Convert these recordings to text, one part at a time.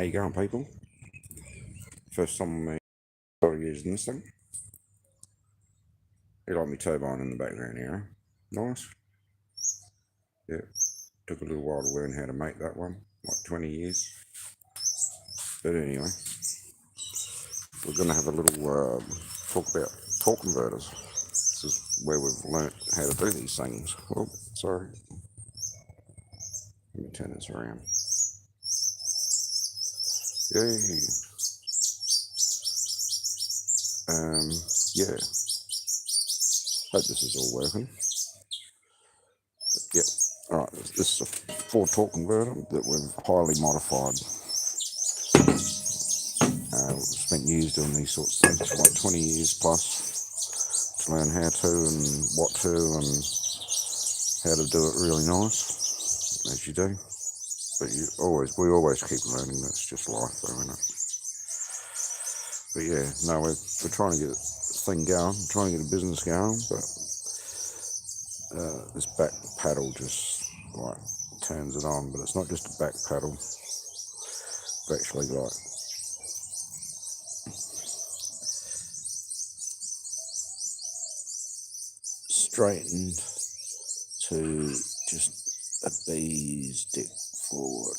How you going, people? First time I started using this thing. You like me turbine in the background here, nice. Yeah, took a little while to learn how to make that one, like 20 years. But anyway, we're going to have a little talk about torque converters. This is where we've learnt how to do these things. Oh, sorry. Let me turn this around. Yay. Yeah. Hope this is all working. Yep. Alright, this is a Ford torque converter that we've highly modified. We've spent years doing these sorts of things, like 20 years plus, to learn how to and what to and how to do it really nice, as you do. But we always keep learning. That's just life, though, isn't it? But yeah, no, we're trying to get this thing going, trying to get a business going, but this back paddle just like turns it on. But it's not just a back paddle. It's actually like straightened to just a bee's dick forward.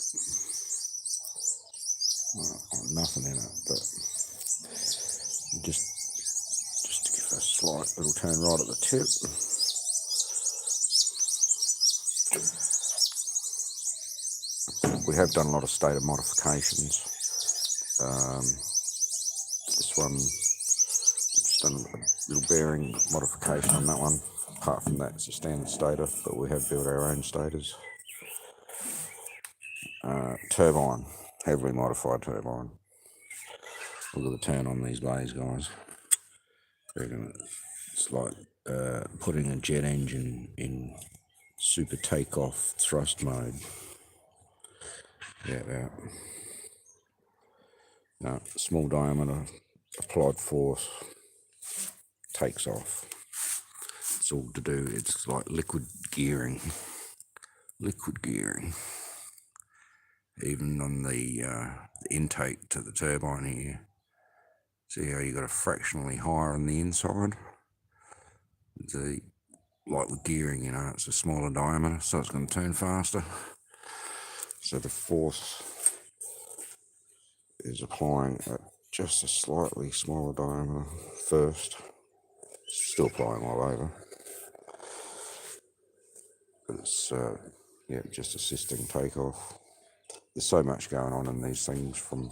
Well, nothing in it, but just to give a slight little turn right at the tip. We have done a lot of stator modifications. This one, just done a little bearing modification on that one. Apart from that, it's a standard stator, but we have built our own stators. Turbine, heavily modified turbine. Look at the turn on these blades, guys. It's like putting a jet engine in super takeoff thrust mode. Yeah. No, small diameter, applied force, takes off. It's all to do, it's like liquid gearing. Even on the intake to the turbine here. See how you got a fractionally higher on the inside? Like with gearing, it's a smaller diameter, so it's going to turn faster. So the force is applying at just a slightly smaller diameter first. Still applying all over. But it's, just assisting takeoff. There's so much going on in these things, from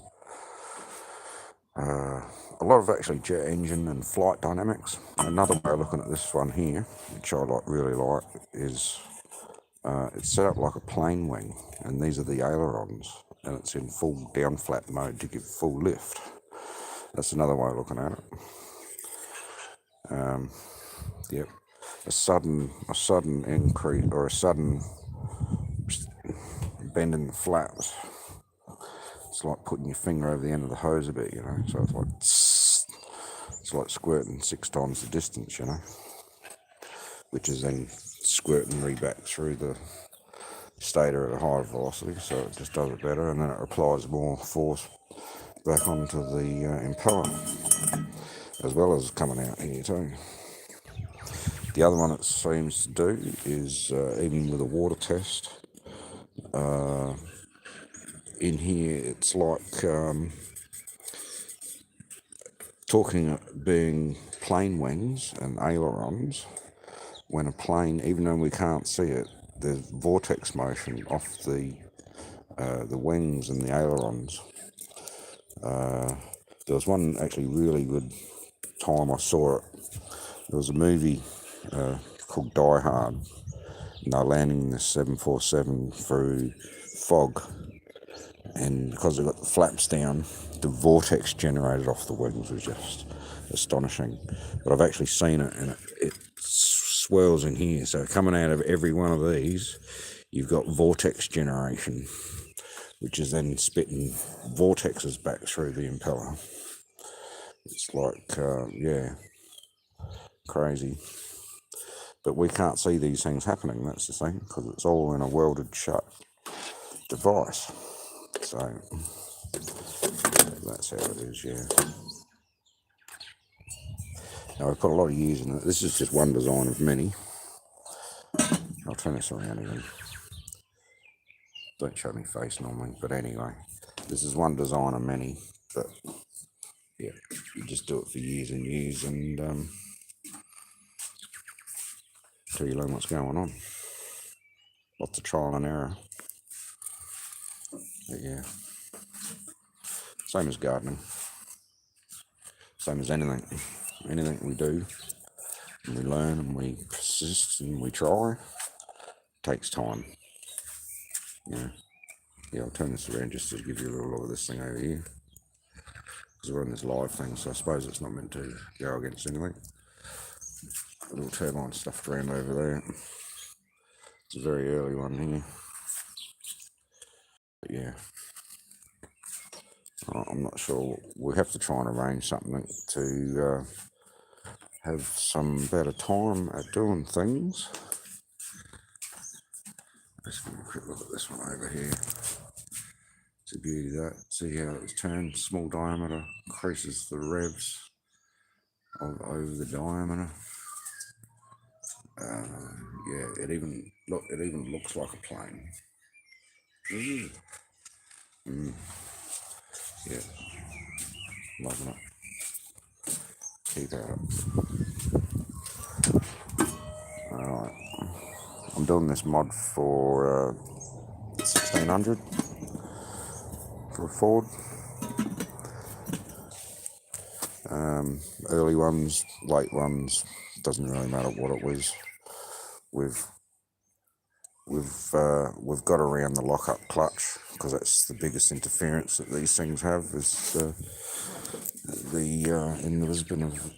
a lot of actually jet engine and flight dynamics. Another way of looking at this one here, which I really like, is it's set up like a plane wing, and these are the ailerons, and it's in full down flap mode to give full lift. That's another way of looking at it. Yep, a sudden increase or a sudden bend in the flaps. It's like putting your finger over the end of the hose a bit, So it's like squirting 6 times the distance, which is then squirting back through the stator at a higher velocity, so it just does it better, and then it applies more force back onto the impeller, as well as coming out here too. The other one it seems to do is, even with a water test, in here it's like being plane wings and ailerons. When a plane, even though we can't see it, there's vortex motion off the wings and the ailerons. There was one actually really good time I saw it. There was a movie called Die Hard, and they're landing the 747 through fog, and because they got the flaps down, the vortex generated off the wings was just astonishing. But I've actually seen it, and it swirls in here. So coming out of every one of these, you've got vortex generation, which is then spitting vortexes back through the impeller. It's like, crazy. But we can't see these things happening, that's the thing, because it's all in a welded shut device. So that's how it is, yeah. Now, I've put a lot of years in it. This is just one design of many. I'll turn this around again. Don't show me face normally, but anyway, this is one design of many. But yeah, you just do it for years and years, and until you learn what's going on. Lots of trial and error. But yeah, same as gardening. Same as anything. Anything we do, and we learn, and we persist, and we try, takes time. Yeah. Yeah, I'll turn this around just to give you a little look at this thing over here. Because we're on this live thing, so I suppose it's not meant to go against anything. A little turbine stuffed around over there. It's a very early one here. But yeah. I'm not sure. We'll have to try and arrange something to have some better time at doing things. Let's give a quick look at this one over here. It's a beauty, that. See how it's turned, small diameter, increases the revs over the diameter. Yeah, it even looks like a plane. Yeah, loving it. Keep at it. Alright, I'm doing this mod for 1600 for a Ford. Early ones, late ones, doesn't really matter what it was. We've got around the lock-up clutch, because that's the biggest interference that these things have, is in the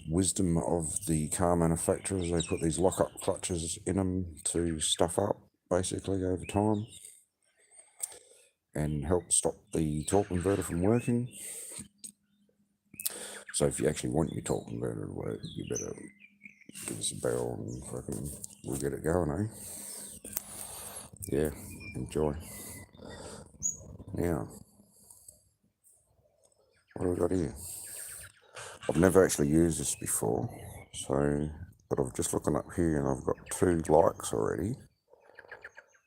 wisdom of the car manufacturers, they put these lock-up clutches in them to stuff up basically over time and help stop the torque converter from working. So if you actually want your torque converter to work, you better give us a bell and fucking we'll get it going, eh? Yeah, enjoy. Now, what have we got here? I've never actually used this before, but I'm just looking up here and I've got 2 likes already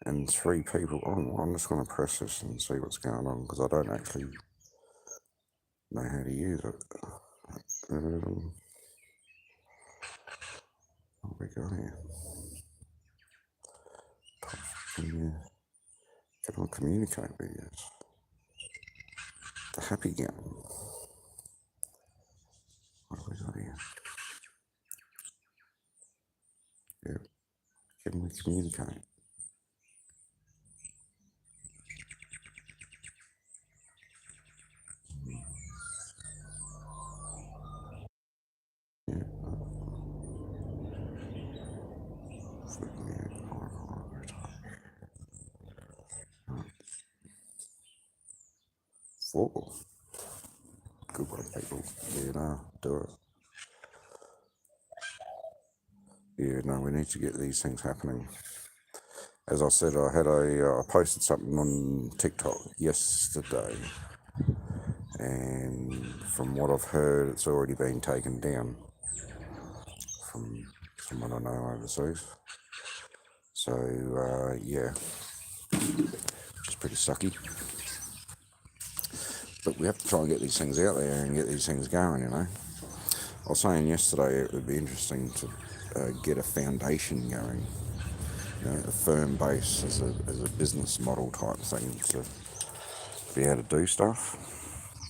and 3 people. Oh, I'm just going to press this and see what's going on, because I don't actually know how to use it. What we got here? Can I communicate with you? The happy gun. What have we got here? Yeah. Can we communicate? Yeah. 4. Good one, people. Yeah, no, do it. Yeah, no, we need to get these things happening. As I said, I posted something on TikTok yesterday, and from what I've heard, it's already been taken down from someone I know overseas. So, yeah, it's pretty sucky. But we have to try and get these things out there and get these things going, you know. I was saying yesterday it would be interesting to get a foundation going, you know, a firm base as a business model type thing to be able to do stuff,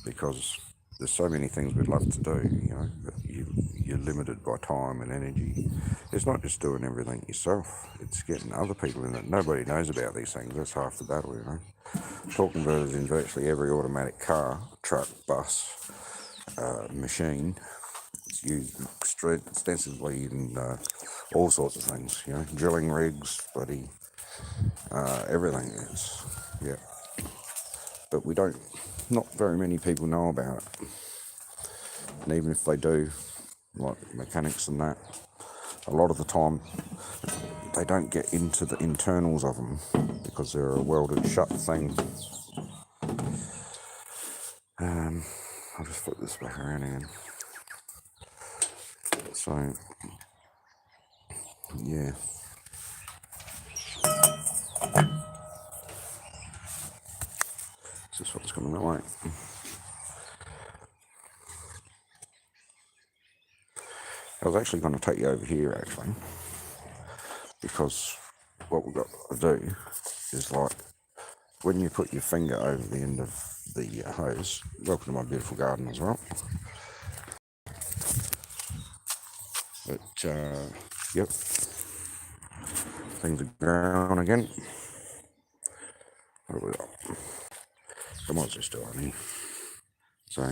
because there's so many things we'd love to do, you know, but you're limited by time and energy. It's not just doing everything yourself, it's getting other people in it. Nobody knows about these things, that's half the battle, you know. Torque converters in virtually every automatic car, truck, bus, machine. It's used extensively in all sorts of things, you know, drilling rigs, bloody, everything is, yeah. But not very many people know about it. And even if they do, like mechanics and that, a lot of the time they don't get into the internals of them because they're a welded shut thing. I'll just flip this back around again. So, yeah. This is what's coming that way. I was actually going to take you over here, actually, because what we've got to do is, like, when you put your finger over the end of the hose, welcome to my beautiful garden as well. But, yep, things are growing again. What have we got? Come on, just do it, I mean. So,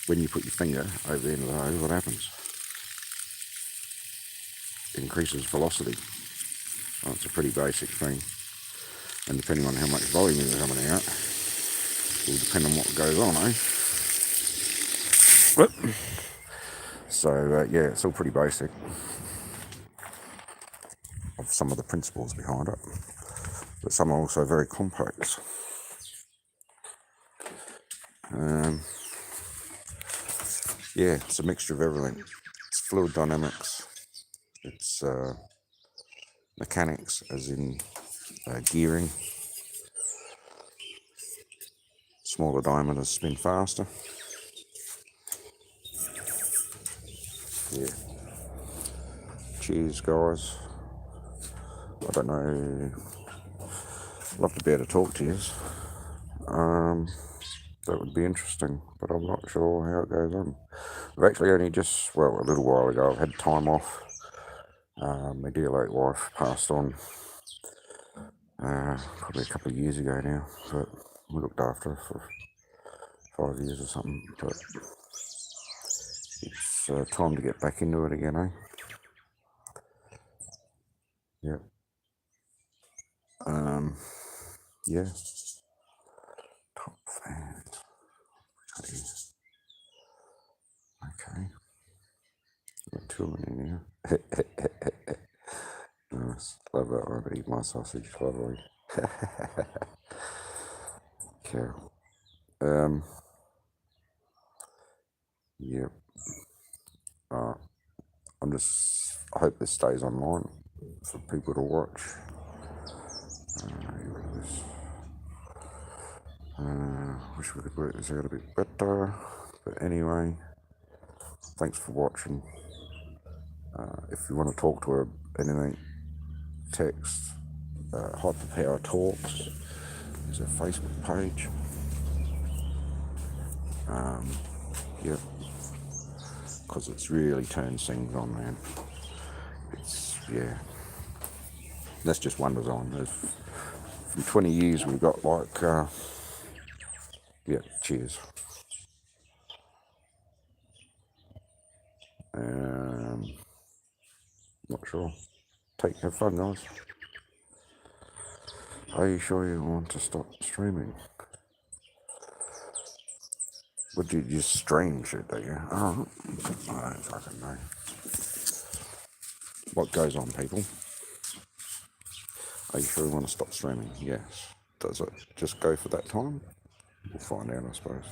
when you put your finger over the end of the hose, what happens? It increases velocity. Well, it's a pretty basic thing. And depending on how much volume is coming out, will depend on what goes on, eh? So, yeah, it's all pretty basic of some of the principles behind it. But some are also very complex. Yeah, it's a mixture of everything. It's fluid dynamics, it's mechanics, as in gearing. Smaller diameters spin faster. Yeah. Cheers, guys. I don't know. I'd love to be able to talk to you. That would be interesting, but I'm not sure how it goes on. I've actually only just, well, a little while ago, I've had time off. My dear late wife passed on probably a couple of years ago now, but we looked after her for 5 years or something. But it's time to get back into it again, eh? Yep. Yeah. Top fans. Okay. Got two of them in here. Nice. Love that one. Eat my sausage, lovely. Cow. Yep. I hope this stays online for people to watch. Wish we could work this out a bit better. But anyway, thanks for watching. If you want to talk to her anything, text HyperPowerTorque is her Facebook page. Yep. Because it's really turned things on, man. It's, yeah. That's just one design. From 20 years we've got like, yeah, cheers. Not sure. Have fun, guys. Are you sure you want to stop streaming? Would you just stream shit, do you? Oh, I don't fucking know. What goes on, people? Are you sure you want to stop streaming? Yes. Does it just go for that time? We'll find out, I suppose.